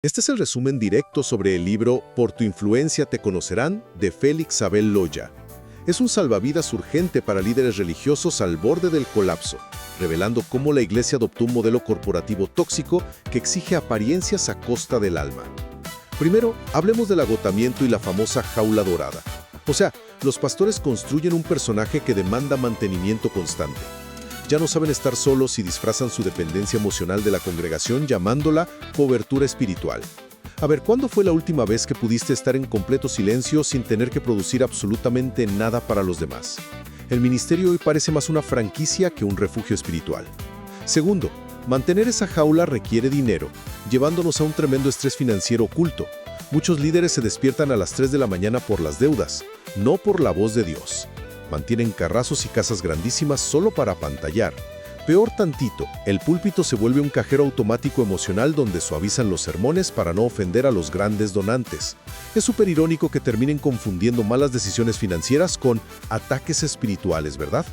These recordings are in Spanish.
Este es el resumen directo sobre el libro Por tu influencia te conocerán, de Félix Abel Loya. Es un salvavidas urgente para líderes religiosos al borde del colapso, revelando cómo la Iglesia adoptó un modelo corporativo tóxico que exige apariencias a costa del alma. Primero, hablemos del agotamiento y la famosa jaula dorada. O sea, los pastores construyen un personaje que demanda mantenimiento constante. Ya no saben estar solos y disfrazan su dependencia emocional de la congregación llamándola cobertura espiritual. A ver, ¿cuándo fue la última vez que pudiste estar en completo silencio sin tener que producir absolutamente nada para los demás? El ministerio hoy parece más una franquicia que un refugio espiritual. Segundo, mantener esa jaula requiere dinero, llevándonos a un tremendo estrés financiero oculto. Muchos líderes se despiertan a las 3 de la mañana por las deudas, no por la voz de Dios. Mantienen carrazos y casas grandísimas solo para apantallar. Peor tantito, el púlpito se vuelve un cajero automático emocional donde suavizan los sermones para no ofender a los grandes donantes. Es súper irónico que terminen confundiendo malas decisiones financieras con ataques espirituales, ¿verdad?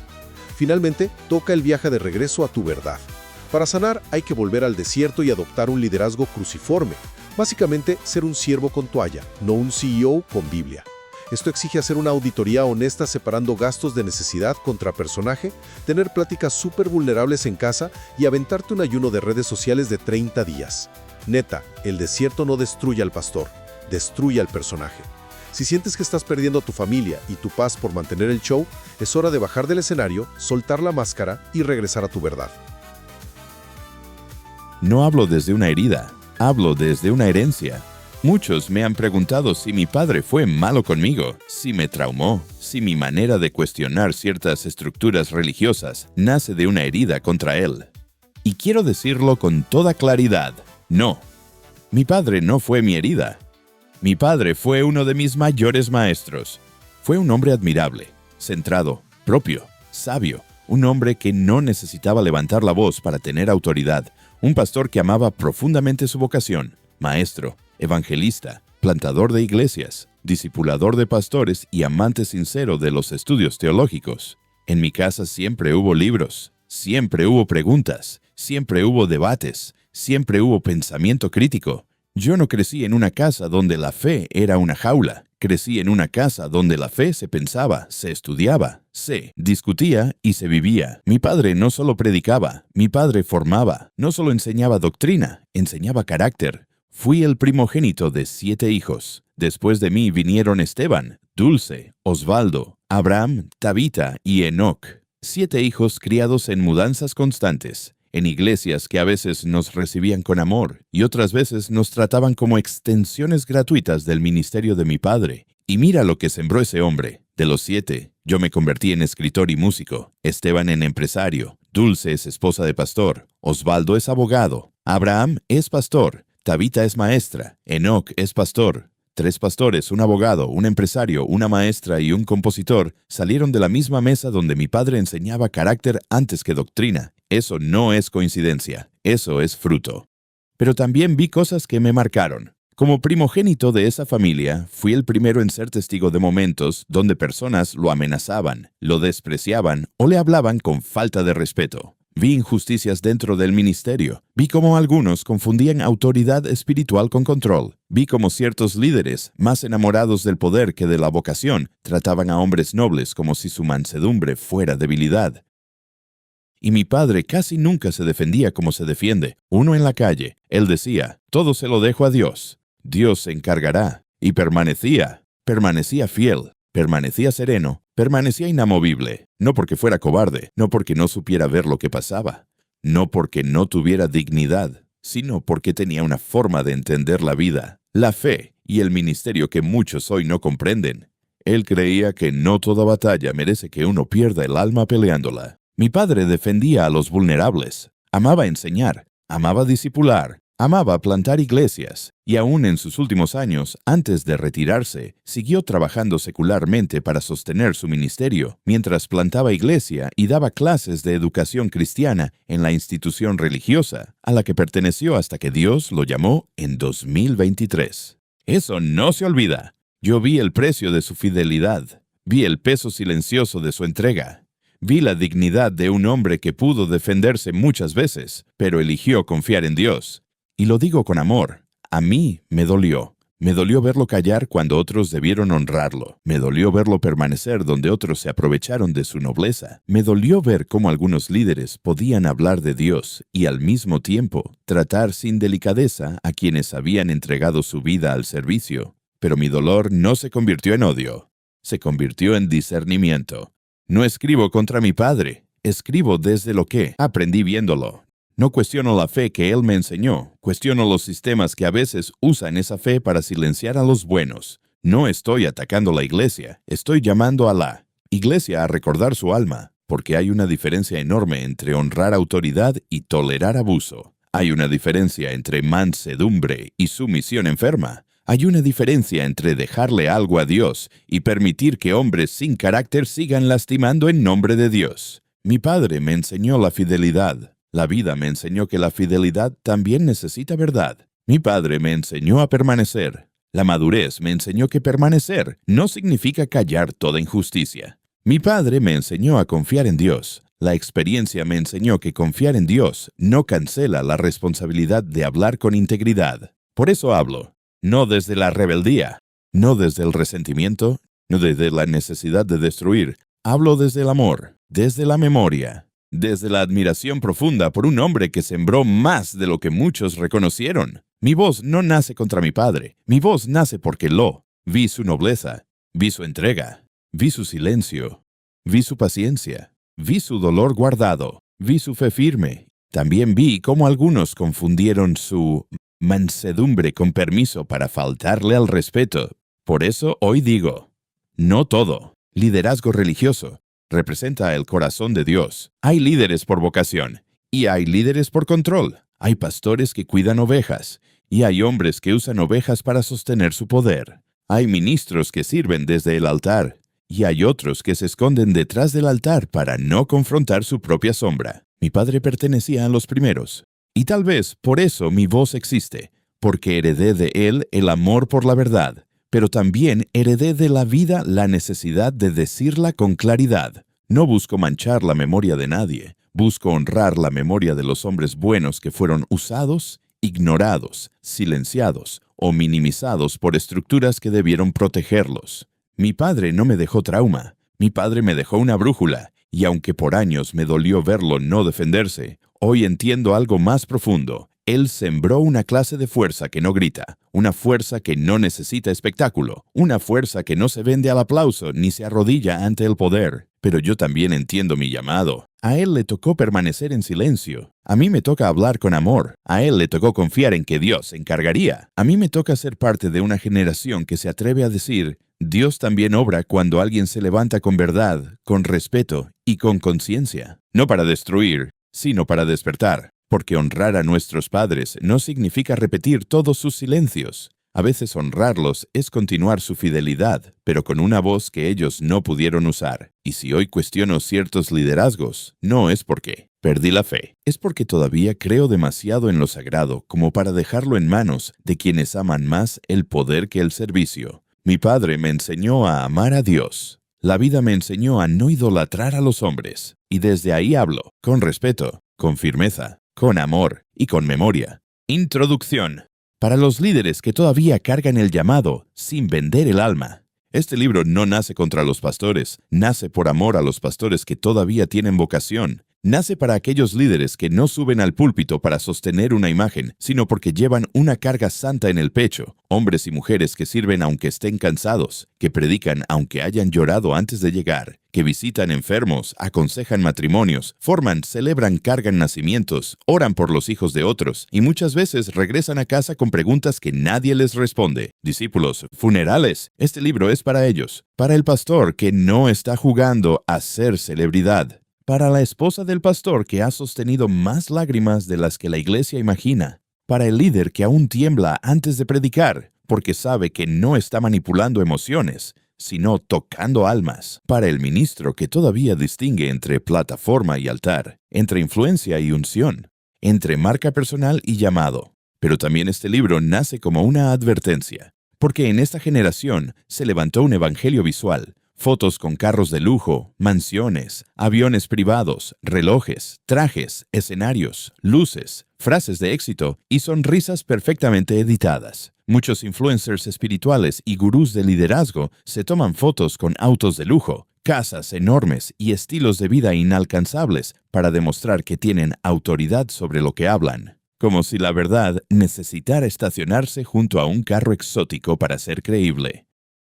Finalmente, toca el viaje de regreso a tu verdad. Para sanar hay que volver al desierto y adoptar un liderazgo cruciforme. Básicamente, ser un siervo con toalla, no un CEO con Biblia. Esto exige hacer una auditoría honesta separando gastos de necesidad contra personaje, tener pláticas súper vulnerables en casa y aventarte un ayuno de redes sociales de 30 días. Neta, el desierto no destruye al pastor, destruye al personaje. Si sientes que estás perdiendo a tu familia y tu paz por mantener el show, es hora de bajar del escenario, soltar la máscara y regresar a tu verdad. No hablo desde una herida, hablo desde una herencia. Muchos me han preguntado si mi padre fue malo conmigo, si me traumó, si mi manera de cuestionar ciertas estructuras religiosas nace de una herida contra él. Y quiero decirlo con toda claridad, no. Mi padre no fue mi herida. Mi padre fue uno de mis mayores maestros. Fue un hombre admirable, centrado, propio, sabio, un hombre que no necesitaba levantar la voz para tener autoridad, un pastor que amaba profundamente su vocación, maestro, evangelista, plantador de iglesias, discipulador de pastores y amante sincero de los estudios teológicos. En mi casa siempre hubo libros, siempre hubo preguntas, siempre hubo debates, siempre hubo pensamiento crítico. Yo no crecí en una casa donde la fe era una jaula. Crecí en una casa donde la fe se pensaba, se estudiaba, se discutía y se vivía. Mi padre no solo predicaba, mi padre formaba, no solo enseñaba doctrina, enseñaba carácter. Fui el primogénito de 7 hijos. Después de mí vinieron Esteban, Dulce, Osvaldo, Abraham, Tabita y Enoc. 7 hijos criados en mudanzas constantes, en iglesias que a veces nos recibían con amor y otras veces nos trataban como extensiones gratuitas del ministerio de mi padre. Y mira lo que sembró ese hombre. De los 7, yo me convertí en escritor y músico, Esteban en empresario, Dulce es esposa de pastor, Osvaldo es abogado, Abraham es pastor, Tabita es maestra, Enoc es pastor. 3 pastores, un abogado, un empresario, una maestra y un compositor salieron de la misma mesa donde mi padre enseñaba carácter antes que doctrina. Eso no es coincidencia, eso es fruto. Pero también vi cosas que me marcaron. Como primogénito de esa familia, fui el primero en ser testigo de momentos donde personas lo amenazaban, lo despreciaban o le hablaban con falta de respeto. Vi injusticias dentro del ministerio. Vi cómo algunos confundían autoridad espiritual con control. Vi cómo ciertos líderes, más enamorados del poder que de la vocación, trataban a hombres nobles como si su mansedumbre fuera debilidad. Y mi padre casi nunca se defendía como se defiende. Uno en la calle, él decía, todo se lo dejo a Dios. Dios se encargará. Y permanecía fiel. Permanecía sereno, permanecía inamovible, no porque fuera cobarde, no porque no supiera ver lo que pasaba, no porque no tuviera dignidad, sino porque tenía una forma de entender la vida, la fe y el ministerio que muchos hoy no comprenden. Él creía que no toda batalla merece que uno pierda el alma peleándola. Mi padre defendía a los vulnerables, amaba enseñar, amaba discipular, amaba plantar iglesias, y aún en sus últimos años, antes de retirarse, siguió trabajando secularmente para sostener su ministerio, mientras plantaba iglesia y daba clases de educación cristiana en la institución religiosa, a la que perteneció hasta que Dios lo llamó en 2023. Eso no se olvida. Yo vi el precio de su fidelidad, vi el peso silencioso de su entrega. Vi la dignidad de un hombre que pudo defenderse muchas veces, pero eligió confiar en Dios. Y lo digo con amor. A mí me dolió. Me dolió verlo callar cuando otros debieron honrarlo. Me dolió verlo permanecer donde otros se aprovecharon de su nobleza. Me dolió ver cómo algunos líderes podían hablar de Dios y al mismo tiempo tratar sin delicadeza a quienes habían entregado su vida al servicio. Pero mi dolor no se convirtió en odio. Se convirtió en discernimiento. No escribo contra mi padre. Escribo desde lo que aprendí viéndolo. No cuestiono la fe que él me enseñó, cuestiono los sistemas que a veces usan esa fe para silenciar a los buenos. No estoy atacando la iglesia, estoy llamando a la iglesia a recordar su alma, porque hay una diferencia enorme entre honrar autoridad y tolerar abuso. Hay una diferencia entre mansedumbre y sumisión enferma. Hay una diferencia entre dejarle algo a Dios y permitir que hombres sin carácter sigan lastimando en nombre de Dios. Mi padre me enseñó la fidelidad. La vida me enseñó que la fidelidad también necesita verdad. Mi padre me enseñó a permanecer. La madurez me enseñó que permanecer no significa callar toda injusticia. Mi padre me enseñó a confiar en Dios. La experiencia me enseñó que confiar en Dios no cancela la responsabilidad de hablar con integridad. Por eso hablo, no desde la rebeldía, no desde el resentimiento, no desde la necesidad de destruir. Hablo desde el amor, desde la memoria. Desde la admiración profunda por un hombre que sembró más de lo que muchos reconocieron. Mi voz no nace contra mi padre. Mi voz nace porque vi su nobleza, vi su entrega, vi su silencio, vi su paciencia, vi su dolor guardado, vi su fe firme. También vi cómo algunos confundieron su mansedumbre con permiso para faltarle al respeto. Por eso hoy digo, no todo. Liderazgo religioso representa el corazón de Dios. Hay líderes por vocación y hay líderes por control. Hay pastores que cuidan ovejas y hay hombres que usan ovejas para sostener su poder. Hay ministros que sirven desde el altar y hay otros que se esconden detrás del altar para no confrontar su propia sombra. Mi padre pertenecía a los primeros y tal vez por eso mi voz existe, porque heredé de él el amor por la verdad. Pero también heredé de la vida la necesidad de decirla con claridad. No busco manchar la memoria de nadie. Busco honrar la memoria de los hombres buenos que fueron usados, ignorados, silenciados o minimizados por estructuras que debieron protegerlos. Mi padre no me dejó trauma. Mi padre me dejó una brújula. Y aunque por años me dolió verlo no defenderse, hoy entiendo algo más profundo. Él sembró una clase de fuerza que no grita, una fuerza que no necesita espectáculo, una fuerza que no se vende al aplauso ni se arrodilla ante el poder. Pero yo también entiendo mi llamado. A él le tocó permanecer en silencio. A mí me toca hablar con amor. A él le tocó confiar en que Dios se encargaría. A mí me toca ser parte de una generación que se atreve a decir, Dios también obra cuando alguien se levanta con verdad, con respeto y con conciencia. No para destruir, sino para despertar. Porque honrar a nuestros padres no significa repetir todos sus silencios. A veces honrarlos es continuar su fidelidad, pero con una voz que ellos no pudieron usar. Y si hoy cuestiono ciertos liderazgos, no es porque perdí la fe. Es porque todavía creo demasiado en lo sagrado como para dejarlo en manos de quienes aman más el poder que el servicio. Mi padre me enseñó a amar a Dios. La vida me enseñó a no idolatrar a los hombres. Y desde ahí hablo, con respeto, con firmeza, con amor y con memoria. Introducción. Para los líderes que todavía cargan el llamado sin vender el alma. Este libro no nace contra los pastores, nace por amor a los pastores que todavía tienen vocación. Nace para aquellos líderes que no suben al púlpito para sostener una imagen, sino porque llevan una carga santa en el pecho. Hombres y mujeres que sirven aunque estén cansados, que predican aunque hayan llorado antes de llegar, que visitan enfermos, aconsejan matrimonios, celebran, cargan nacimientos, oran por los hijos de otros y muchas veces regresan a casa con preguntas que nadie les responde. Discípulos, funerales, este libro es para ellos. Para el pastor que no está jugando a ser celebridad. Para la esposa del pastor que ha sostenido más lágrimas de las que la iglesia imagina. Para el líder que aún tiembla antes de predicar, porque sabe que no está manipulando emociones, sino tocando almas. Para el ministro que todavía distingue entre plataforma y altar, entre influencia y unción, entre marca personal y llamado. Pero también este libro nace como una advertencia, porque en esta generación se levantó un evangelio visual. Fotos con carros de lujo, mansiones, aviones privados, relojes, trajes, escenarios, luces, frases de éxito y sonrisas perfectamente editadas. Muchos influencers espirituales y gurús de liderazgo se toman fotos con autos de lujo, casas enormes y estilos de vida inalcanzables para demostrar que tienen autoridad sobre lo que hablan. Como si la verdad necesitara estacionarse junto a un carro exótico para ser creíble.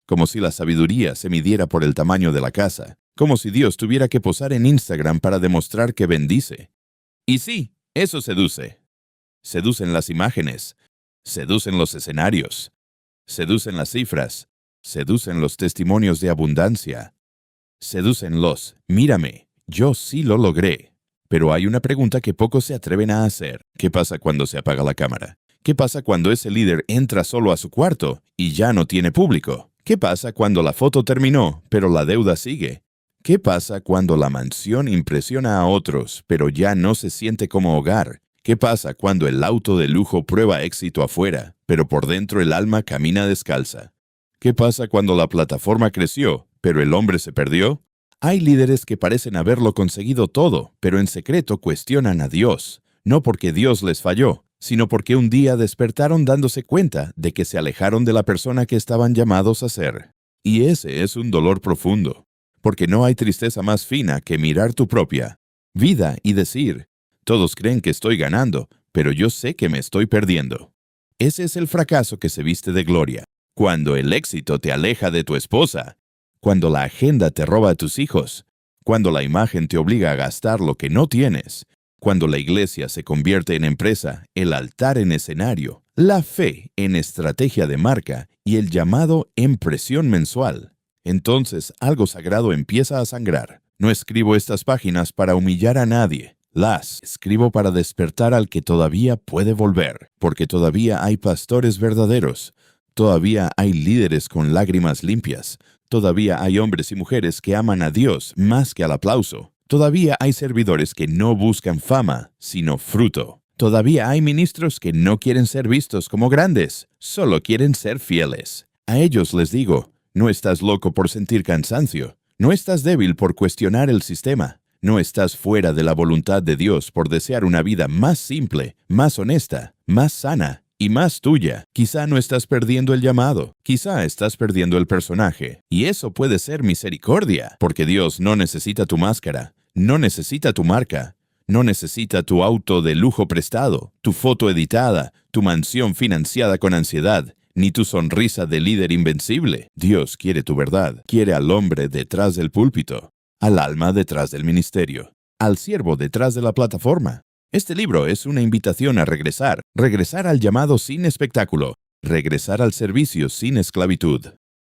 Como si la sabiduría se midiera por el tamaño de la casa. Como si Dios tuviera que posar en Instagram para demostrar que bendice. Y sí, eso seduce. Seducen las imágenes. Seducen los escenarios. Seducen las cifras. Seducen los testimonios de abundancia. Seducen los, mírame, yo sí lo logré. Pero hay una pregunta que pocos se atreven a hacer. ¿Qué pasa cuando se apaga la cámara? ¿Qué pasa cuando ese líder entra solo a su cuarto y ya no tiene público? ¿Qué pasa cuando la foto terminó, pero la deuda sigue? ¿Qué pasa cuando la mansión impresiona a otros, pero ya no se siente como hogar? ¿Qué pasa cuando el auto de lujo prueba éxito afuera, pero por dentro el alma camina descalza? ¿Qué pasa cuando la plataforma creció, pero el hombre se perdió? Hay líderes que parecen haberlo conseguido todo, pero en secreto cuestionan a Dios, no porque Dios les falló, sino porque un día despertaron dándose cuenta de que se alejaron de la persona que estaban llamados a ser. Y ese es un dolor profundo, porque no hay tristeza más fina que mirar tu propia vida y decir, todos creen que estoy ganando, pero yo sé que me estoy perdiendo. Ese es el fracaso que se viste de gloria, cuando el éxito te aleja de tu esposa, cuando la agenda te roba a tus hijos, cuando la imagen te obliga a gastar lo que no tienes, cuando la iglesia se convierte en empresa, el altar en escenario, la fe en estrategia de marca y el llamado en presión mensual. Entonces algo sagrado empieza a sangrar. No escribo estas páginas para humillar a nadie. Las escribo para despertar al que todavía puede volver, porque todavía hay pastores verdaderos, todavía hay líderes con lágrimas limpias, todavía hay hombres y mujeres que aman a Dios más que al aplauso. Todavía hay servidores que no buscan fama, sino fruto. Todavía hay ministros que no quieren ser vistos como grandes, solo quieren ser fieles. A ellos les digo, no estás loco por sentir cansancio, no estás débil por cuestionar el sistema, no estás fuera de la voluntad de Dios por desear una vida más simple, más honesta, más sana y más tuya. Quizá no estás perdiendo el llamado, quizá estás perdiendo el personaje. Y eso puede ser misericordia, porque Dios no necesita tu máscara, no necesita tu marca, no necesita tu auto de lujo prestado, tu foto editada, tu mansión financiada con ansiedad, ni tu sonrisa de líder invencible. Dios quiere tu verdad, quiere al hombre detrás del púlpito, al alma detrás del ministerio, al siervo detrás de la plataforma. Este libro es una invitación a regresar al llamado sin espectáculo, regresar al servicio sin esclavitud,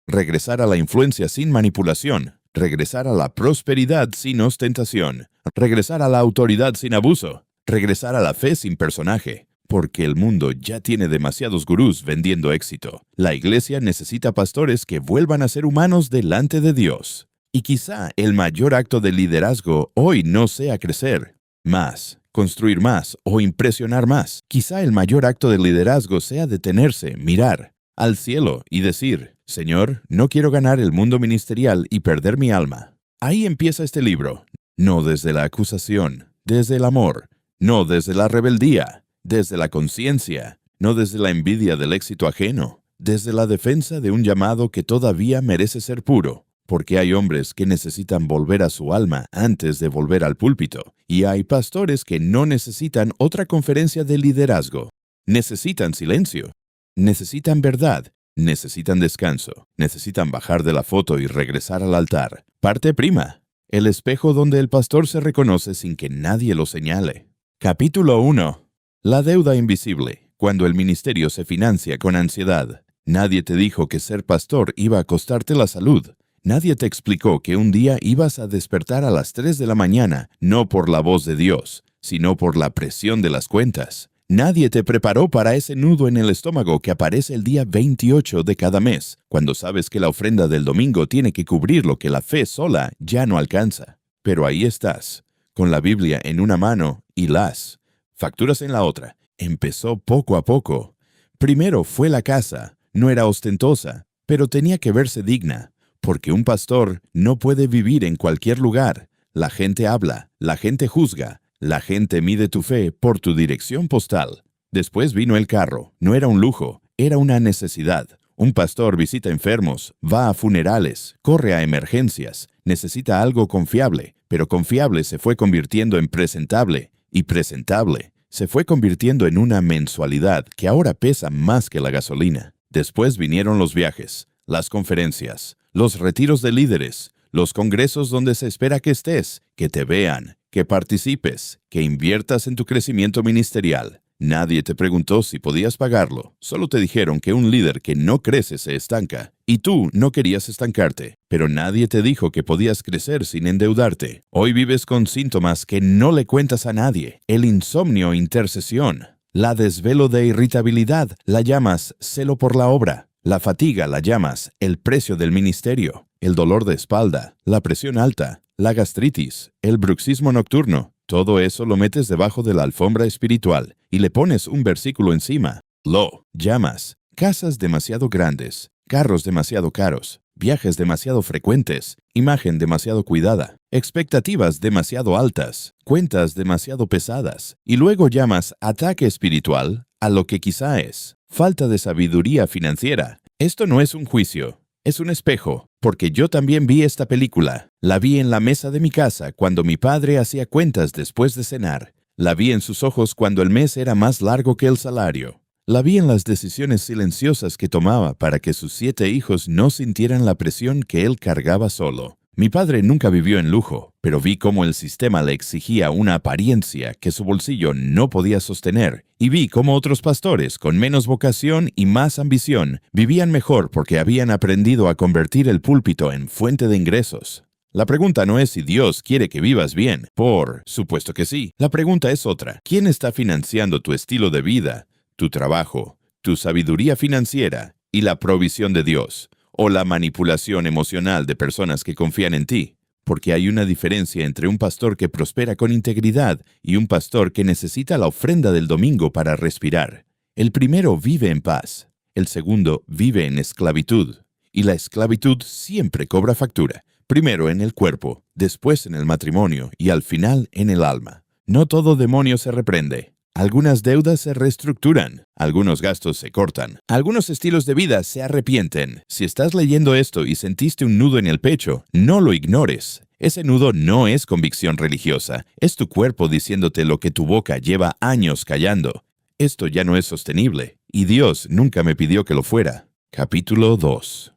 regresar a la influencia sin manipulación, regresar a la prosperidad sin ostentación, regresar a la autoridad sin abuso, regresar a la fe sin personaje, porque el mundo ya tiene demasiados gurús vendiendo éxito. La iglesia necesita pastores que vuelvan a ser humanos delante de Dios. Y quizá el mayor acto de liderazgo hoy no sea crecer más, construir más o impresionar más. Quizá el mayor acto de liderazgo sea detenerse, mirar al cielo y decir, Señor, no quiero ganar el mundo ministerial y perder mi alma. Ahí empieza este libro. No desde la acusación, desde el amor. No desde la rebeldía, desde la conciencia. No desde la envidia del éxito ajeno. Desde la defensa de un llamado que todavía merece ser puro. Porque hay hombres que necesitan volver a su alma antes de volver al púlpito. Y hay pastores que no necesitan otra conferencia de liderazgo. Necesitan silencio. Necesitan verdad. Necesitan descanso. Necesitan bajar de la foto y regresar al altar. Parte prima. El espejo donde el pastor se reconoce sin que nadie lo señale. Capítulo 1. La deuda invisible. Cuando el ministerio se financia con ansiedad. Nadie te dijo que ser pastor iba a costarte la salud. Nadie te explicó que un día ibas a despertar a las 3 de la mañana, no por la voz de Dios, sino por la presión de las cuentas. Nadie te preparó para ese nudo en el estómago que aparece el día 28 de cada mes, cuando sabes que la ofrenda del domingo tiene que cubrir lo que la fe sola ya no alcanza. Pero ahí estás, con la Biblia en una mano y las facturas en la otra. Empezó poco a poco. Primero fue la casa, no era ostentosa, pero tenía que verse digna. porque un pastor no puede vivir en cualquier lugar. La gente habla, la gente juzga, la gente mide tu fe por tu dirección postal. Después vino el carro. No era un lujo, era una necesidad. Un pastor visita enfermos, va a funerales, corre a emergencias, necesita algo confiable, pero confiable se fue convirtiendo en presentable, y presentable se fue convirtiendo en una mensualidad que ahora pesa más que la gasolina. Después vinieron los viajes, las conferencias, los retiros de líderes, los congresos donde se espera que estés, que te vean, que participes, que inviertas en tu crecimiento ministerial. Nadie te preguntó si podías pagarlo. Solo te dijeron que un líder que no crece se estanca. Y tú no querías estancarte. Pero nadie te dijo que podías crecer sin endeudarte. Hoy vives con síntomas que no le cuentas a nadie. El insomnio, intercesión. La desvelo de irritabilidad la llamas celo por la obra. La fatiga la llamas el precio del ministerio. El dolor de espalda, la presión alta, la gastritis, el bruxismo nocturno. Todo eso lo metes debajo de la alfombra espiritual y le pones un versículo encima. Lo llamas casas demasiado grandes, carros demasiado caros, viajes demasiado frecuentes, imagen demasiado cuidada, expectativas demasiado altas, cuentas demasiado pesadas, y luego llamas ataque espiritual a lo que quizá es falta de sabiduría financiera. Esto no es un juicio. Es un espejo, porque yo también vi esta película. La vi en la mesa de mi casa cuando mi padre hacía cuentas después de cenar. La vi en sus ojos cuando el mes era más largo que el salario. La vi en las decisiones silenciosas que tomaba para que sus 7 hijos no sintieran la presión que él cargaba solo. Mi padre nunca vivió en lujo, pero vi cómo el sistema le exigía una apariencia que su bolsillo no podía sostener, y vi cómo otros pastores con menos vocación y más ambición vivían mejor porque habían aprendido a convertir el púlpito en fuente de ingresos. La pregunta no es si Dios quiere que vivas bien, por supuesto que sí. La pregunta es otra. ¿Quién está financiando tu estilo de vida, tu trabajo, tu sabiduría financiera y la provisión de Dios? ¿O la manipulación emocional de personas que confían en ti? Porque hay una diferencia entre un pastor que prospera con integridad y un pastor que necesita la ofrenda del domingo para respirar. El primero vive en paz, el segundo vive en esclavitud. Y la esclavitud siempre cobra factura, primero en el cuerpo, después en el matrimonio y al final en el alma. No todo demonio se reprende. Algunas deudas se reestructuran, algunos gastos se cortan, algunos estilos de vida se arrepienten. Si estás leyendo esto y sentiste un nudo en el pecho, no lo ignores. Ese nudo no es convicción religiosa, es tu cuerpo diciéndote lo que tu boca lleva años callando. Esto ya no es sostenible, y Dios nunca me pidió que lo fuera. Capítulo 2.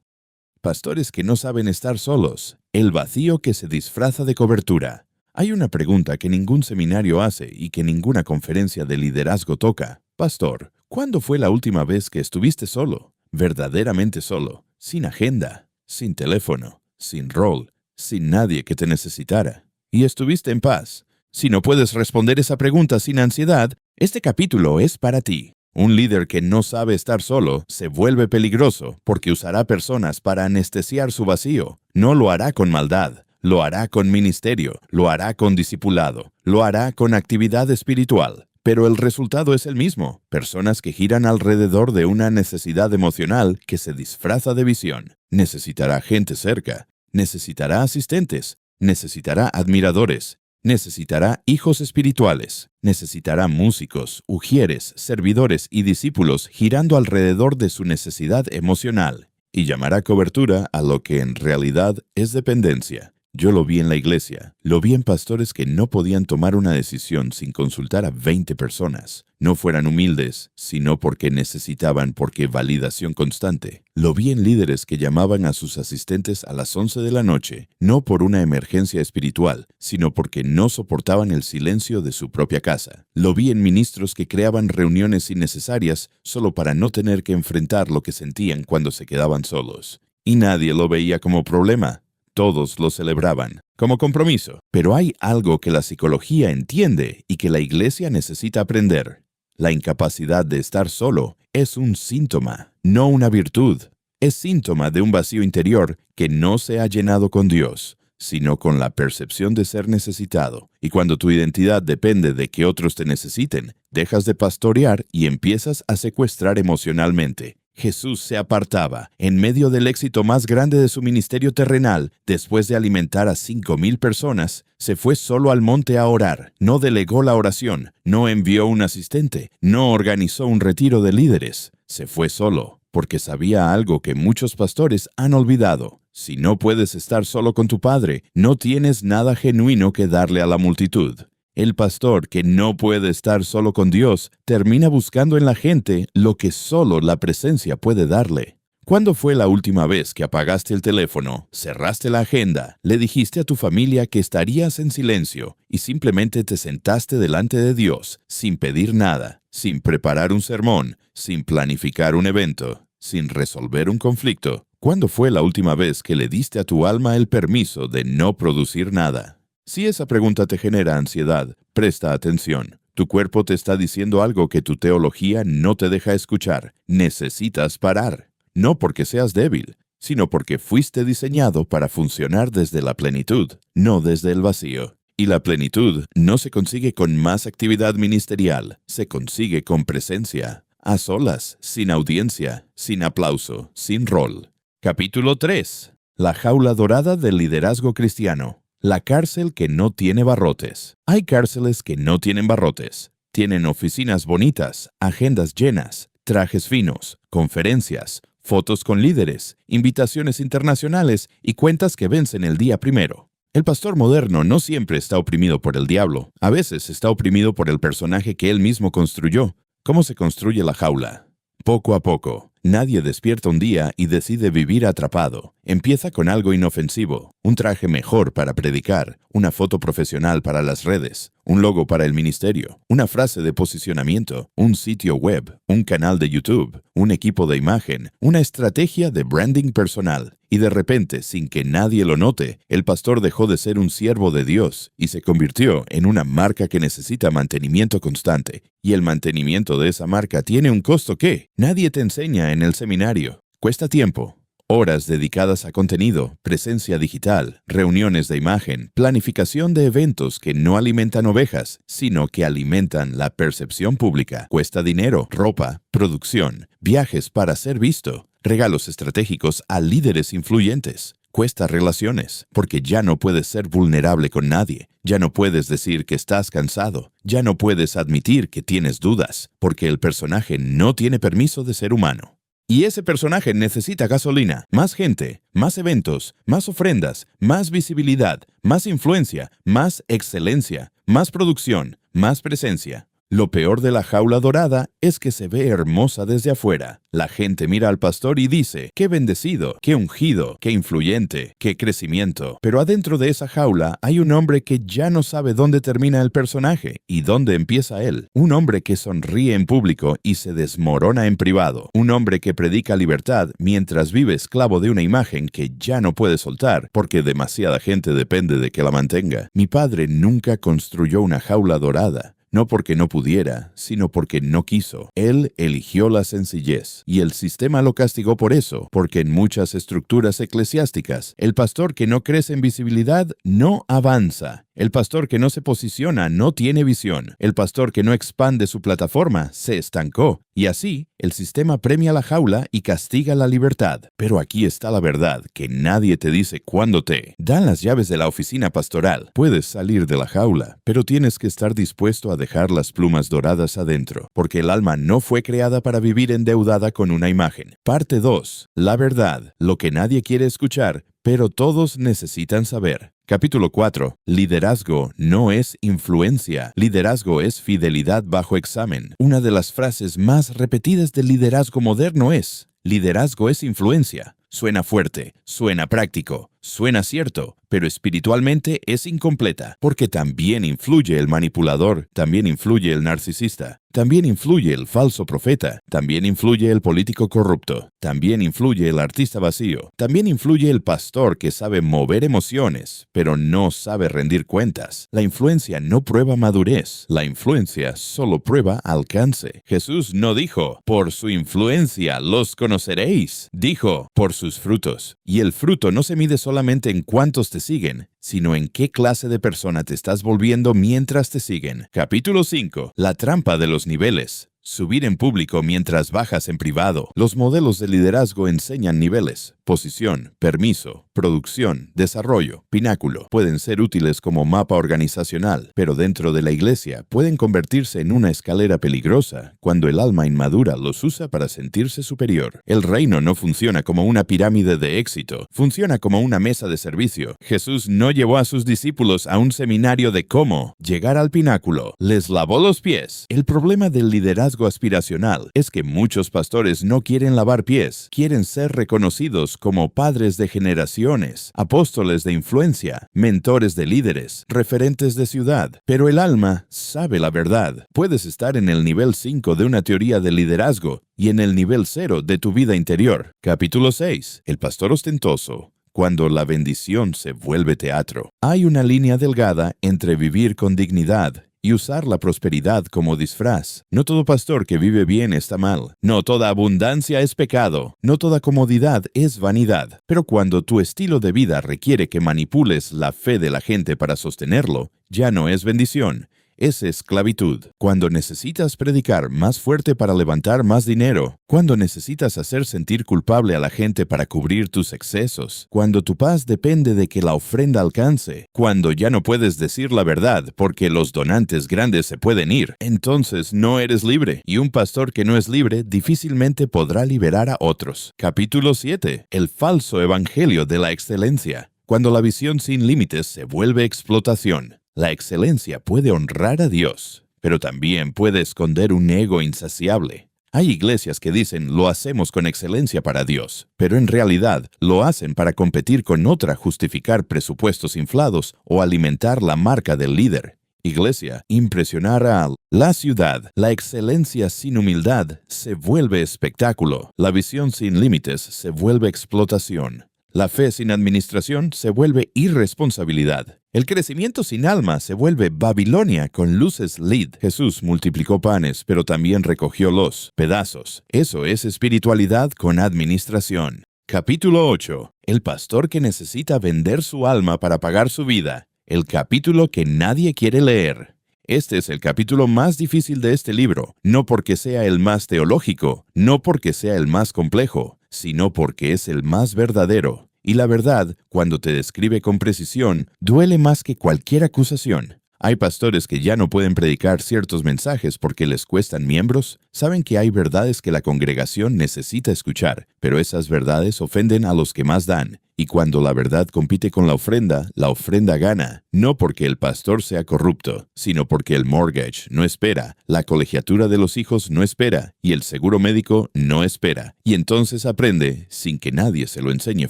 Pastores que no saben estar solos, el vacío que se disfraza de cobertura. Hay una pregunta que ningún seminario hace y que ninguna conferencia de liderazgo toca. Pastor, ¿cuándo fue la última vez que estuviste solo? Verdaderamente solo, sin agenda, sin teléfono, sin rol, sin nadie que te necesitara. Y estuviste en paz. Si no puedes responder esa pregunta sin ansiedad, este capítulo es para ti. Un líder que no sabe estar solo se vuelve peligroso porque usará personas para anestesiar su vacío. No lo hará con maldad. Lo hará con ministerio, lo hará con discipulado, lo hará con actividad espiritual. Pero el resultado es el mismo. Personas que giran alrededor de una necesidad emocional que se disfraza de visión. Necesitará gente cerca, necesitará asistentes, necesitará admiradores, necesitará hijos espirituales, necesitará músicos, ujieres, servidores y discípulos girando alrededor de su necesidad emocional. Y llamará cobertura a lo que en realidad es dependencia. Yo lo vi en la iglesia, lo vi en pastores que no podían tomar una decisión sin consultar a 20 personas. No fueran humildes, sino porque necesitaban validación constante. Lo vi en líderes que llamaban a sus asistentes a las 11 de la noche, no por una emergencia espiritual, sino porque no soportaban el silencio de su propia casa. Lo vi en ministros que creaban reuniones innecesarias solo para no tener que enfrentar lo que sentían cuando se quedaban solos. Y nadie lo veía como problema. Todos lo celebraban, como compromiso. Pero hay algo que la psicología entiende y que la iglesia necesita aprender. La incapacidad de estar solo es un síntoma, no una virtud. Es síntoma de un vacío interior que no se ha llenado con Dios, sino con la percepción de ser necesitado. Y cuando tu identidad depende de que otros te necesiten, dejas de pastorear y empiezas a secuestrar emocionalmente. Jesús se apartaba. En medio del éxito más grande de su ministerio terrenal, después de alimentar a 5,000 personas, se fue solo al monte a orar. No delegó la oración, no envió un asistente, no organizó un retiro de líderes. Se fue solo, porque sabía algo que muchos pastores han olvidado. Si no puedes estar solo con tu Padre, no tienes nada genuino que darle a la multitud. El pastor que no puede estar solo con Dios termina buscando en la gente lo que solo la presencia puede darle. ¿Cuándo fue la última vez que apagaste el teléfono, cerraste la agenda, le dijiste a tu familia que estarías en silencio y simplemente te sentaste delante de Dios sin pedir nada, sin preparar un sermón, sin planificar un evento, sin resolver un conflicto? ¿Cuándo fue la última vez que le diste a tu alma el permiso de no producir nada? Si esa pregunta te genera ansiedad, presta atención. Tu cuerpo te está diciendo algo que tu teología no te deja escuchar. Necesitas parar. No porque seas débil, sino porque fuiste diseñado para funcionar desde la plenitud, no desde el vacío. Y la plenitud no se consigue con más actividad ministerial, se consigue con presencia, a solas, sin audiencia, sin aplauso, sin rol. Capítulo 3. La jaula dorada del liderazgo cristiano. La cárcel que no tiene barrotes. Hay cárceles que no tienen barrotes. Tienen oficinas bonitas, agendas llenas, trajes finos, conferencias, fotos con líderes, invitaciones internacionales y cuentas que vencen el día primero. El pastor moderno no siempre está oprimido por el diablo. A veces está oprimido por el personaje que él mismo construyó. ¿Cómo se construye la jaula? Poco a poco. Nadie despierta un día y decide vivir atrapado. Empieza con algo inofensivo, un traje mejor para predicar, una foto profesional para las redes, un logo para el ministerio, una frase de posicionamiento, un sitio web, un canal de YouTube, un equipo de imagen, una estrategia de branding personal. Y de repente, sin que nadie lo note, el pastor dejó de ser un siervo de Dios y se convirtió en una marca que necesita mantenimiento constante. Y el mantenimiento de esa marca tiene un costo que nadie te enseña en el seminario. Cuesta tiempo. Horas dedicadas a contenido, presencia digital, reuniones de imagen, planificación de eventos que no alimentan ovejas, sino que alimentan la percepción pública. Cuesta dinero, ropa, producción, viajes para ser visto, regalos estratégicos a líderes influyentes. Cuesta relaciones, porque ya no puedes ser vulnerable con nadie. Ya no puedes decir que estás cansado. Ya no puedes admitir que tienes dudas, porque el personaje no tiene permiso de ser humano. Y ese personaje necesita gasolina, más gente, más eventos, más ofrendas, más visibilidad, más influencia, más excelencia, más producción, más presencia. Lo peor de la jaula dorada es que se ve hermosa desde afuera. La gente mira al pastor y dice, ¡qué bendecido, qué ungido, qué influyente, qué crecimiento! Pero adentro de esa jaula hay un hombre que ya no sabe dónde termina el personaje y dónde empieza él. Un hombre que sonríe en público y se desmorona en privado. Un hombre que predica libertad mientras vive esclavo de una imagen que ya no puede soltar porque demasiada gente depende de que la mantenga. Mi padre nunca construyó una jaula dorada. No porque no pudiera, sino porque no quiso. Él eligió la sencillez, y el sistema lo castigó por eso, porque en muchas estructuras eclesiásticas, el pastor que no crece en visibilidad no avanza. El pastor que no se posiciona no tiene visión. El pastor que no expande su plataforma se estancó. Y así, el sistema premia la jaula y castiga la libertad. Pero aquí está la verdad, que nadie te dice cuándo te dan las llaves de la oficina pastoral. Puedes salir de la jaula, pero tienes que estar dispuesto a dejar las plumas doradas adentro, porque el alma no fue creada para vivir endeudada con una imagen. Parte 2. La verdad, lo que nadie quiere escuchar, pero todos necesitan saber. Capítulo 4. Liderazgo no es influencia. Liderazgo es fidelidad bajo examen. Una de las frases más repetidas del liderazgo moderno es: liderazgo es influencia. Suena fuerte, suena práctico, suena cierto, pero espiritualmente es incompleta, porque también influye el manipulador, también influye el narcisista, también influye el falso profeta, también influye el político corrupto, también influye el artista vacío, también influye el pastor que sabe mover emociones, pero no sabe rendir cuentas. La influencia no prueba madurez, la influencia solo prueba alcance. Jesús no dijo, por su influencia los conoceréis, dijo, por sus frutos. Y el fruto no se mide solamente en cuántos te siguen, sino en qué clase de persona te estás volviendo mientras te siguen. Capítulo 5. La trampa de los niveles. Subir en público mientras bajas en privado. Los modelos de liderazgo enseñan niveles, posición, permiso, producción, desarrollo, pináculo. Pueden ser útiles como mapa organizacional, pero dentro de la iglesia pueden convertirse en una escalera peligrosa cuando el alma inmadura los usa para sentirse superior. El reino no funciona como una pirámide de éxito, funciona como una mesa de servicio. Jesús no llevó a sus discípulos a un seminario de cómo llegar al pináculo. Les lavó los pies. El problema del liderazgo aspiracional es que muchos pastores no quieren lavar pies, quieren ser reconocidos como padres de generaciones, apóstoles de influencia, mentores de líderes, referentes de ciudad. Pero el alma sabe la verdad. Puedes estar en el nivel 5 de una teoría de liderazgo y en el nivel 0 de tu vida interior. Capítulo 6. El pastor ostentoso. Cuando la bendición se vuelve teatro. Hay una línea delgada entre vivir con dignidad y usar la prosperidad como disfraz. No todo pastor que vive bien está mal. No toda abundancia es pecado. No toda comodidad es vanidad. Pero cuando tu estilo de vida requiere que manipules la fe de la gente para sostenerlo, ya no es bendición. Es esclavitud. Cuando necesitas predicar más fuerte para levantar más dinero, cuando necesitas hacer sentir culpable a la gente para cubrir tus excesos, cuando tu paz depende de que la ofrenda alcance, cuando ya no puedes decir la verdad porque los donantes grandes se pueden ir, entonces no eres libre, y un pastor que no es libre difícilmente podrá liberar a otros. Capítulo 7. El falso evangelio de la excelencia. Cuando la visión sin límites se vuelve explotación. La excelencia puede honrar a Dios, pero también puede esconder un ego insaciable. Hay iglesias que dicen lo hacemos con excelencia para Dios, pero en realidad lo hacen para competir con otra, justificar presupuestos inflados o alimentar la marca del líder. Iglesia, impresionar a la ciudad. La excelencia sin humildad se vuelve espectáculo. La visión sin límites se vuelve explotación. La fe sin administración se vuelve irresponsabilidad. El crecimiento sin alma se vuelve Babilonia con luces LED. Jesús multiplicó panes, pero también recogió los pedazos. Eso es espiritualidad con administración. Capítulo 8. El pastor que necesita vender su alma para pagar su vida. El capítulo que nadie quiere leer. Este es el capítulo más difícil de este libro, no porque sea el más teológico, no porque sea el más complejo, sino porque es el más verdadero. Y la verdad, cuando te describe con precisión, duele más que cualquier acusación. Hay pastores que ya no pueden predicar ciertos mensajes porque les cuestan miembros. Saben que hay verdades que la congregación necesita escuchar, pero esas verdades ofenden a los que más dan. Y cuando la verdad compite con la ofrenda gana, no porque el pastor sea corrupto, sino porque el mortgage no espera, la colegiatura de los hijos no espera, y el seguro médico no espera. Y entonces aprende, sin que nadie se lo enseñe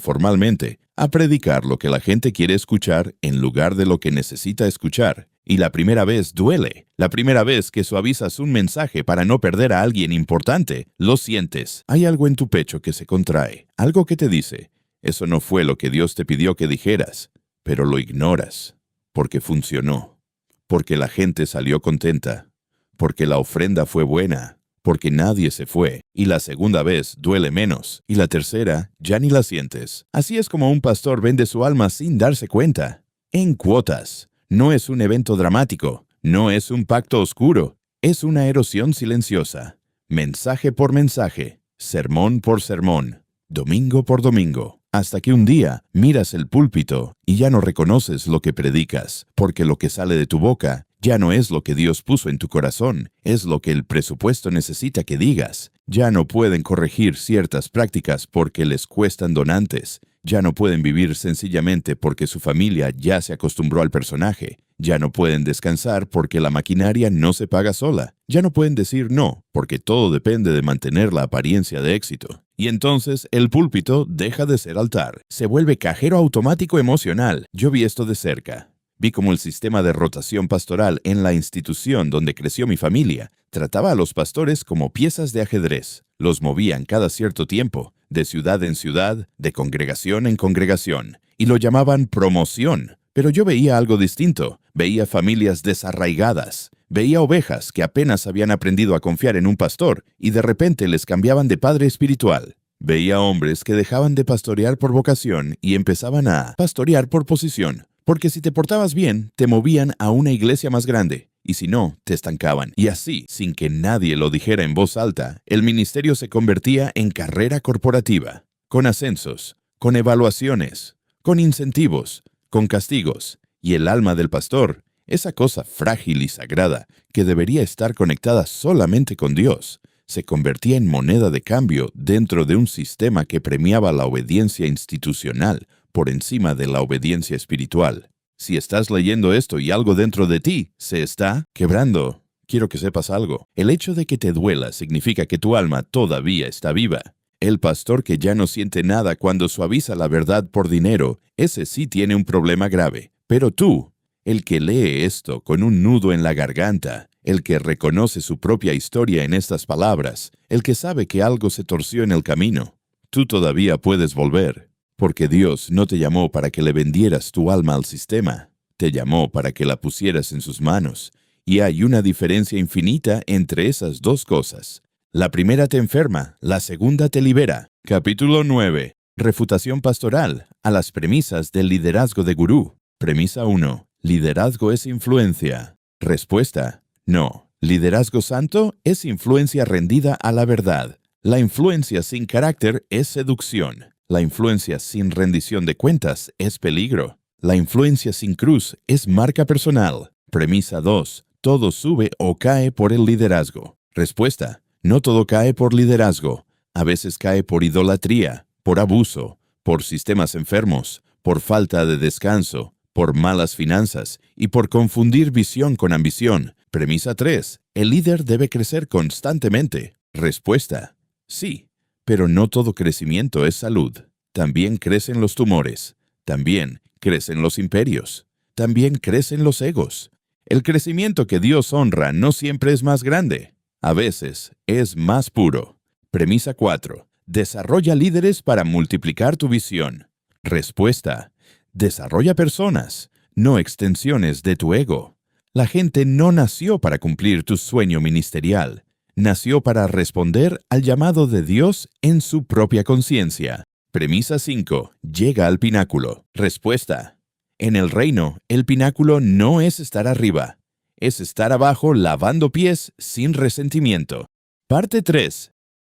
formalmente, a predicar lo que la gente quiere escuchar en lugar de lo que necesita escuchar. Y la primera vez duele. La primera vez que suavizas un mensaje para no perder a alguien importante, lo sientes. Hay algo en tu pecho que se contrae, algo que te dice: eso no fue lo que Dios te pidió que dijeras, pero lo ignoras, porque funcionó, porque la gente salió contenta, porque la ofrenda fue buena, porque nadie se fue, y la segunda vez duele menos, y la tercera ya ni la sientes. Así es como un pastor vende su alma sin darse cuenta, en cuotas. No es un evento dramático, no es un pacto oscuro, es una erosión silenciosa, mensaje por mensaje, sermón por sermón, domingo por domingo. Hasta que un día miras el púlpito y ya no reconoces lo que predicas, porque lo que sale de tu boca ya no es lo que Dios puso en tu corazón, es lo que el presupuesto necesita que digas. Ya no pueden corregir ciertas prácticas porque les cuestan donantes. Ya no pueden vivir sencillamente porque su familia ya se acostumbró al personaje. Ya no pueden descansar porque la maquinaria no se paga sola. Ya no pueden decir no, porque todo depende de mantener la apariencia de éxito. Y entonces el púlpito deja de ser altar. Se vuelve cajero automático emocional. Yo vi esto de cerca. Vi cómo el sistema de rotación pastoral en la institución donde creció mi familia trataba a los pastores como piezas de ajedrez. Los movían cada cierto tiempo, de ciudad en ciudad, de congregación en congregación, y lo llamaban promoción. Pero yo veía algo distinto. Veía familias desarraigadas. Veía ovejas que apenas habían aprendido a confiar en un pastor y de repente les cambiaban de padre espiritual. Veía hombres que dejaban de pastorear por vocación y empezaban a pastorear por posición, Porque si te portabas bien, te movían a una iglesia más grande, y si no, te estancaban. Y así, sin que nadie lo dijera en voz alta, el ministerio se convertía en carrera corporativa, con ascensos, con evaluaciones, con incentivos, con castigos, y el alma del pastor, esa cosa frágil y sagrada que debería estar conectada solamente con Dios, se convertía en moneda de cambio dentro de un sistema que premiaba la obediencia institucional por encima de la obediencia espiritual. Si estás leyendo esto y algo dentro de ti se está quebrando, quiero que sepas algo. El hecho de que te duela significa que tu alma todavía está viva. El pastor que ya no siente nada cuando suaviza la verdad por dinero, ese sí tiene un problema grave. Pero tú, el que lee esto con un nudo en la garganta, el que reconoce su propia historia en estas palabras, el que sabe que algo se torció en el camino, tú todavía puedes volver. Porque Dios no te llamó para que le vendieras tu alma al sistema, te llamó para que la pusieras en sus manos. Y hay una diferencia infinita entre esas dos cosas. La primera te enferma, la segunda te libera. Capítulo 9. Refutación pastoral a las premisas del liderazgo de gurú. Premisa 1. Liderazgo es influencia. Respuesta: no. Liderazgo santo es influencia rendida a la verdad. La influencia sin carácter es seducción. La influencia sin rendición de cuentas es peligro. La influencia sin cruz es marca personal. Premisa 2. Todo sube o cae por el liderazgo. Respuesta: no todo cae por liderazgo. A veces cae por idolatría, por abuso, por sistemas enfermos, por falta de descanso, por malas finanzas y por confundir visión con ambición. Premisa 3. El líder debe crecer constantemente. Respuesta: sí. Pero no todo crecimiento es salud. También crecen los tumores. También crecen los imperios. También crecen los egos. El crecimiento que Dios honra no siempre es más grande. A veces es más puro. Premisa 4. Desarrolla líderes para multiplicar tu visión. Respuesta: desarrolla personas, no extensiones de tu ego. La gente no nació para cumplir tu sueño ministerial. Nació para responder al llamado de Dios en su propia conciencia. Premisa 5. Llega al pináculo. Respuesta: en el reino, el pináculo no es estar arriba. Es estar abajo lavando pies sin resentimiento. Parte 3.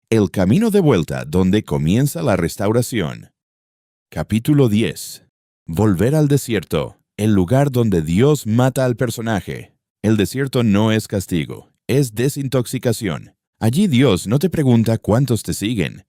El camino de vuelta donde comienza la restauración. Capítulo 10. Volver al desierto, el lugar donde Dios mata al personaje. El desierto no es castigo. Es desintoxicación. Allí Dios no te pregunta cuántos te siguen.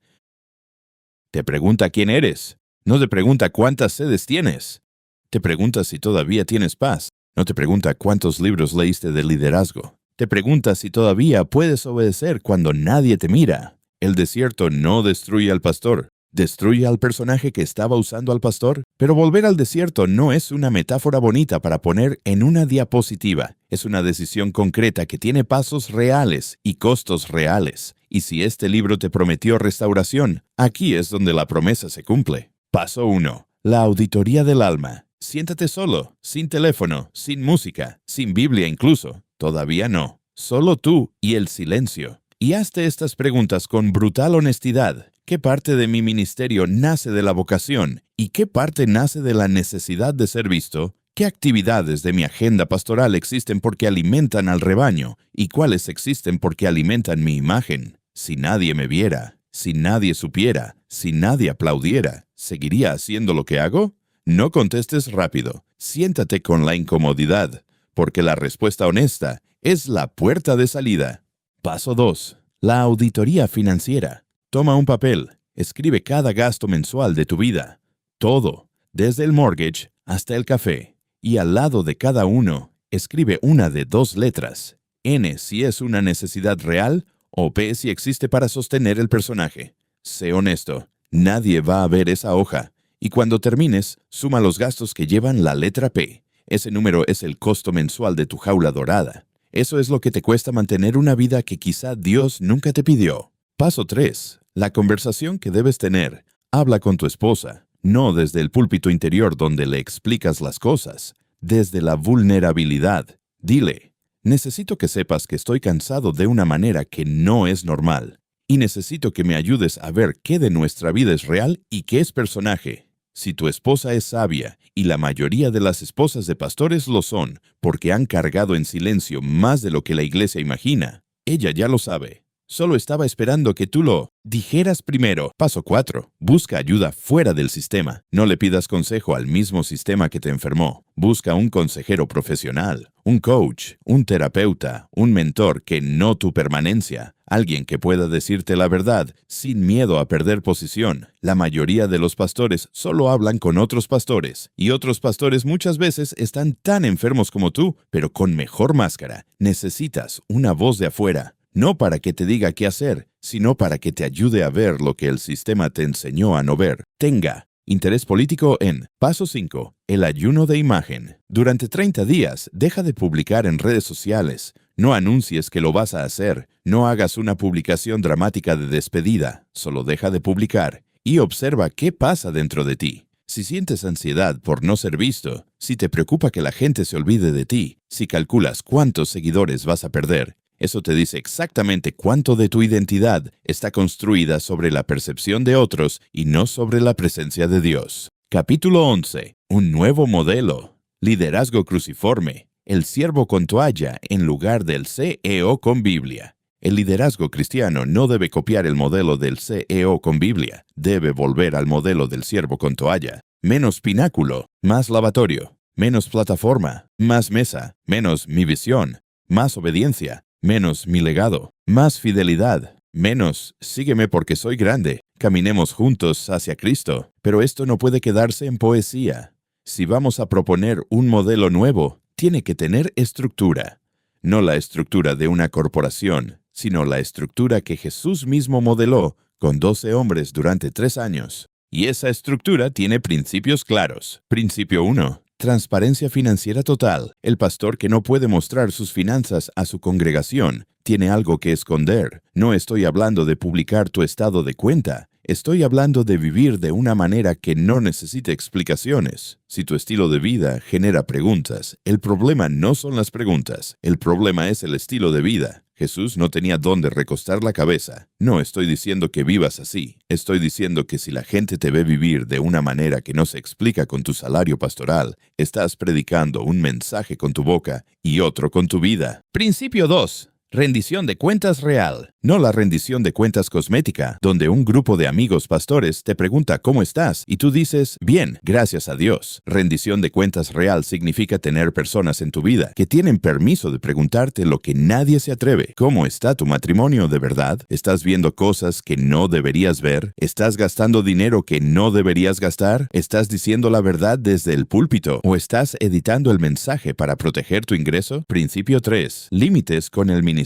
Te pregunta quién eres. No te pregunta cuántas sedes tienes. Te pregunta si todavía tienes paz. No te pregunta cuántos libros leíste de liderazgo. Te pregunta si todavía puedes obedecer cuando nadie te mira. El desierto no destruye al pastor. ¿Destruye al personaje que estaba usando al pastor? Pero volver al desierto no es una metáfora bonita para poner en una diapositiva. Es una decisión concreta que tiene pasos reales y costos reales. Y si este libro te prometió restauración, aquí es donde la promesa se cumple. Paso 1. La auditoría del alma. Siéntate solo, sin teléfono, sin música, sin Biblia incluso. Todavía no. Solo tú y el silencio. Y hazte estas preguntas con brutal honestidad. ¿Qué parte de mi ministerio nace de la vocación? ¿Y qué parte nace de la necesidad de ser visto? ¿Qué actividades de mi agenda pastoral existen porque alimentan al rebaño? ¿Y cuáles existen porque alimentan mi imagen? Si nadie me viera, si nadie supiera, si nadie aplaudiera, ¿seguiría haciendo lo que hago? No contestes rápido. Siéntate con la incomodidad, porque la respuesta honesta es la puerta de salida. Paso 2. La auditoría financiera. Toma un papel, escribe cada gasto mensual de tu vida. Todo, desde el mortgage hasta el café. Y al lado de cada uno, escribe una de 2 letras. N si es una necesidad real o P si existe para sostener el personaje. Sé honesto, nadie va a ver esa hoja. Y cuando termines, suma los gastos que llevan la letra P. Ese número es el costo mensual de tu jaula dorada. Eso es lo que te cuesta mantener una vida que quizá Dios nunca te pidió. Paso 3. La conversación que debes tener. Habla con tu esposa, no desde el púlpito interior donde le explicas las cosas, desde la vulnerabilidad. Dile: necesito que sepas que estoy cansado de una manera que no es normal, y necesito que me ayudes a ver qué de nuestra vida es real y qué es personaje. Si tu esposa es sabia, y la mayoría de las esposas de pastores lo son, porque han cargado en silencio más de lo que la iglesia imagina, ella ya lo sabe. Solo estaba esperando que tú lo dijeras primero. Paso 4. Busca ayuda fuera del sistema. No le pidas consejo al mismo sistema que te enfermó. Busca un consejero profesional, un coach, un terapeuta, un mentor que no tu permanencia. Alguien que pueda decirte la verdad sin miedo a perder posición. La mayoría de los pastores solo hablan con otros pastores, y otros pastores muchas veces están tan enfermos como tú, pero con mejor máscara. Necesitas una voz de afuera. No para que te diga qué hacer, sino para que te ayude a ver lo que el sistema te enseñó a no ver. Tenga interés político en Paso 5. El ayuno de imagen. Durante 30 días, deja de publicar en redes sociales. No anuncies que lo vas a hacer. No hagas una publicación dramática de despedida. Solo deja de publicar y observa qué pasa dentro de ti. Si sientes ansiedad por no ser visto, si te preocupa que la gente se olvide de ti, si calculas cuántos seguidores vas a perder, eso te dice exactamente cuánto de tu identidad está construida sobre la percepción de otros y no sobre la presencia de Dios. Capítulo 11. Un nuevo modelo. Liderazgo cruciforme. El siervo con toalla en lugar del CEO con Biblia. El liderazgo cristiano no debe copiar el modelo del CEO con Biblia. Debe volver al modelo del siervo con toalla. Menos pináculo, más lavatorio. Menos plataforma, más mesa. Menos mi visión, más obediencia. Menos mi legado, más fidelidad, menos sígueme porque soy grande, caminemos juntos hacia Cristo. Pero esto no puede quedarse en poesía. Si vamos a proponer un modelo nuevo, tiene que tener estructura. No la estructura de una corporación, sino la estructura que Jesús mismo modeló con 12 hombres durante 3 años. Y esa estructura tiene principios claros. Principio 1. Transparencia financiera total. El pastor que no puede mostrar sus finanzas a su congregación tiene algo que esconder. No estoy hablando de publicar tu estado de cuenta. Estoy hablando de vivir de una manera que no necesite explicaciones. Si tu estilo de vida genera preguntas, el problema no son las preguntas. El problema es el estilo de vida. Jesús no tenía dónde recostar la cabeza. No estoy diciendo que vivas así. Estoy diciendo que si la gente te ve vivir de una manera que no se explica con tu salario pastoral, estás predicando un mensaje con tu boca y otro con tu vida. Principio 2. Rendición de cuentas real, no la rendición de cuentas cosmética, donde un grupo de amigos pastores te pregunta cómo estás y tú dices, bien, gracias a Dios. Rendición de cuentas real significa tener personas en tu vida que tienen permiso de preguntarte lo que nadie se atreve. ¿Cómo está tu matrimonio de verdad? ¿Estás viendo cosas que no deberías ver? ¿Estás gastando dinero que no deberías gastar? ¿Estás diciendo la verdad desde el púlpito? ¿O estás editando el mensaje para proteger tu ingreso? Principio 3. Límites con el ministerio.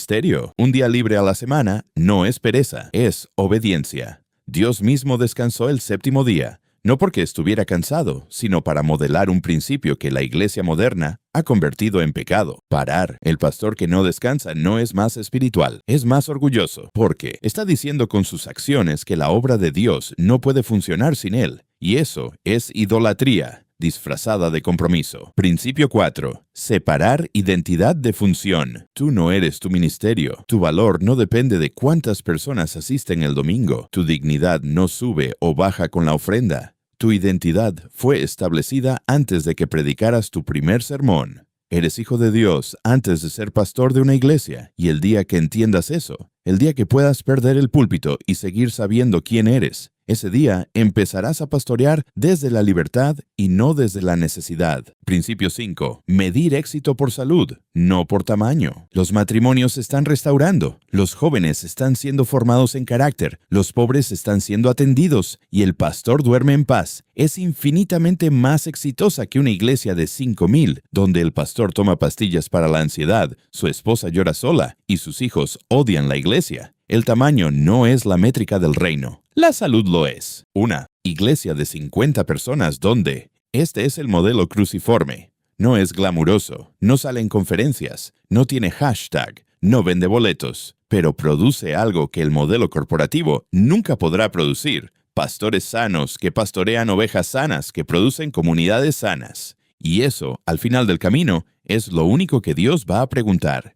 Un día libre a la semana no es pereza, es obediencia. Dios mismo descansó el 7º día, no porque estuviera cansado, sino para modelar un principio que la iglesia moderna ha convertido en pecado. Parar. El pastor que no descansa no es más espiritual, es más orgulloso, porque está diciendo con sus acciones que la obra de Dios no puede funcionar sin él, y eso es idolatría disfrazada de compromiso. Principio 4. Separar identidad de función. Tú no eres tu ministerio. Tu valor no depende de cuántas personas asisten el domingo. Tu dignidad no sube o baja con la ofrenda. Tu identidad fue establecida antes de que predicaras tu primer sermón. Eres hijo de Dios antes de ser pastor de una iglesia, y el día que entiendas eso, el día que puedas perder el púlpito y seguir sabiendo quién eres, ese día empezarás a pastorear desde la libertad y no desde la necesidad. Principio 5. Medir éxito por salud, no por tamaño. Los matrimonios se están restaurando, los jóvenes están siendo formados en carácter, los pobres están siendo atendidos y el pastor duerme en paz. Es infinitamente más exitosa que una iglesia de 5,000, donde el pastor toma pastillas para la ansiedad, su esposa llora sola y sus hijos odian la iglesia. El tamaño no es la métrica del reino. La salud lo es. Una iglesia de 50 personas donde este es el modelo cruciforme. No es glamuroso, no sale en conferencias, no tiene hashtag, no vende boletos, pero produce algo que el modelo corporativo nunca podrá producir. Pastores sanos que pastorean ovejas sanas que producen comunidades sanas. Y eso, al final del camino, es lo único que Dios va a preguntar.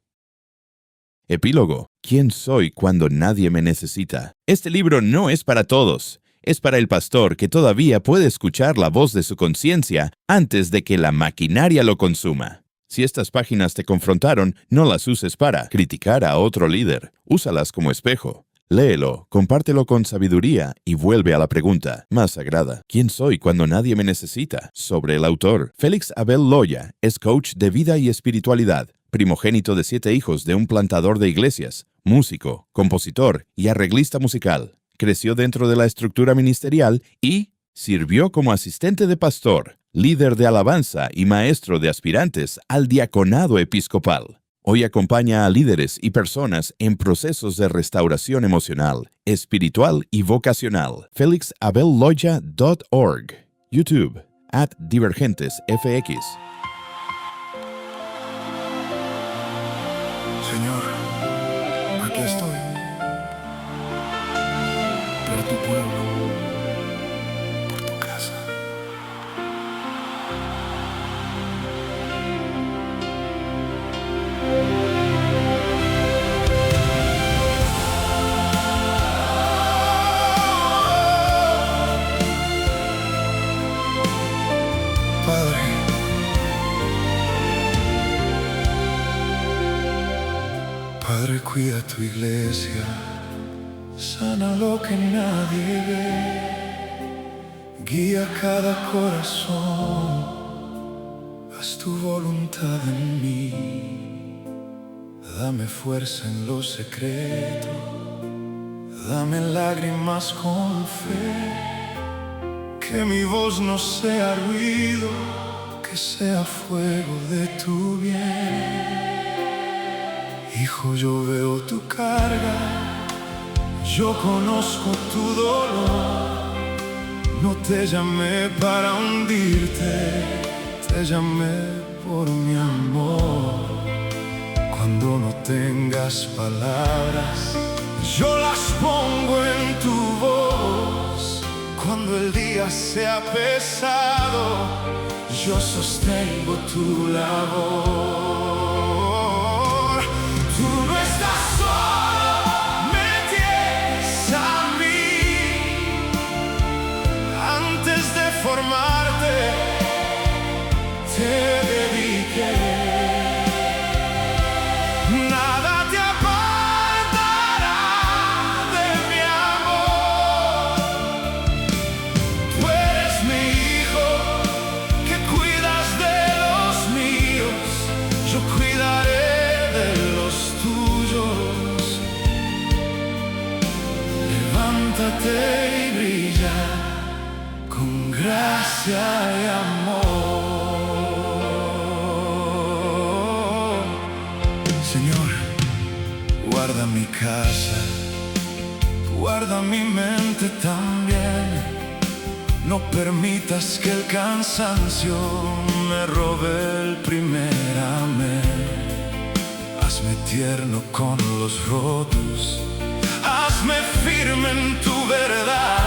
Epílogo. ¿Quién soy cuando nadie me necesita? Este libro no es para todos. Es para el pastor que todavía puede escuchar la voz de su conciencia antes de que la maquinaria lo consuma. Si estas páginas te confrontaron, no las uses para criticar a otro líder. Úsalas como espejo. Léelo, compártelo con sabiduría y vuelve a la pregunta más sagrada. ¿Quién soy cuando nadie me necesita? Sobre el autor. Félix Abel Loya es coach de vida y espiritualidad, primogénito de 7 hijos de un plantador de iglesias, músico, compositor y arreglista musical. Creció dentro de la estructura ministerial y sirvió como asistente de pastor, líder de alabanza y maestro de aspirantes al diaconado episcopal. Hoy acompaña a líderes y personas en procesos de restauración emocional, espiritual y vocacional. FélixAbelLoya.org. YouTube, @DivergentesFX. Señor, aquí estoy, por tu pueblo, por tu casa. Padre, cuida tu iglesia, sana lo que nadie ve, guía cada corazón, haz tu voluntad en mí, dame fuerza en lo secreto, dame lágrimas con fe, que mi voz no sea ruido, que sea fuego de tu bien. Hijo, yo veo tu carga, yo conozco tu dolor. No te llamé para hundirte, te llamé por mi amor. Cuando no tengas palabras, yo las pongo en tu voz. Cuando el día sea pesado, yo sostengo tu labor. Formarte, te dediqué. Nada te apartará de mi amor. Tú eres mi hijo, que cuidas de los míos. Yo cuidaré de los tuyos. Levántate y brilla con gracia y amor. Señor, guarda mi casa, guarda mi mente también. No permitas que el cansancio me robe el primer amén. Hazme tierno con los rotos, hazme firme en tu verdad.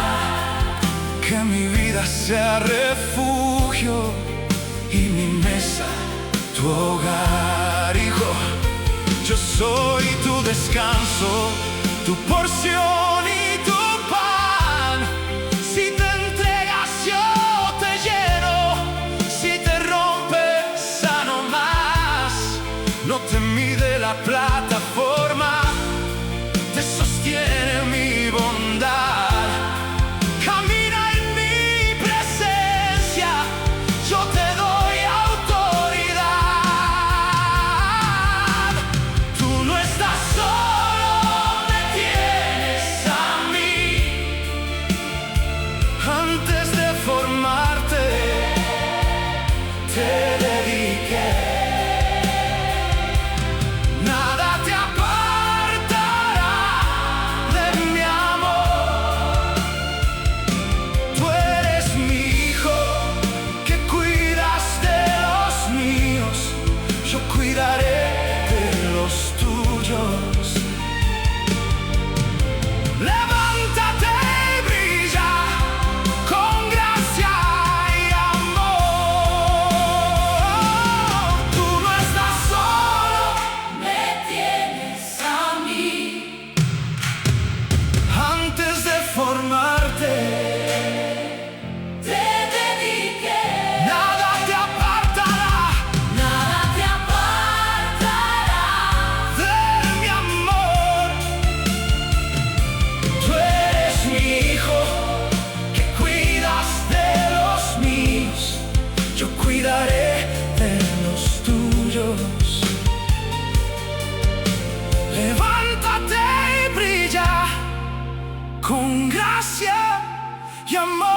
Que mi vida sea refugio y mi mesa tu hogar, hijo. Yo soy tu descanso, tu porción y tu pan. Si te entregas yo te lleno, si te rompes sano más. No te mide la plataforma, te sostiene mi bondad. Levántate y brilla con llamó.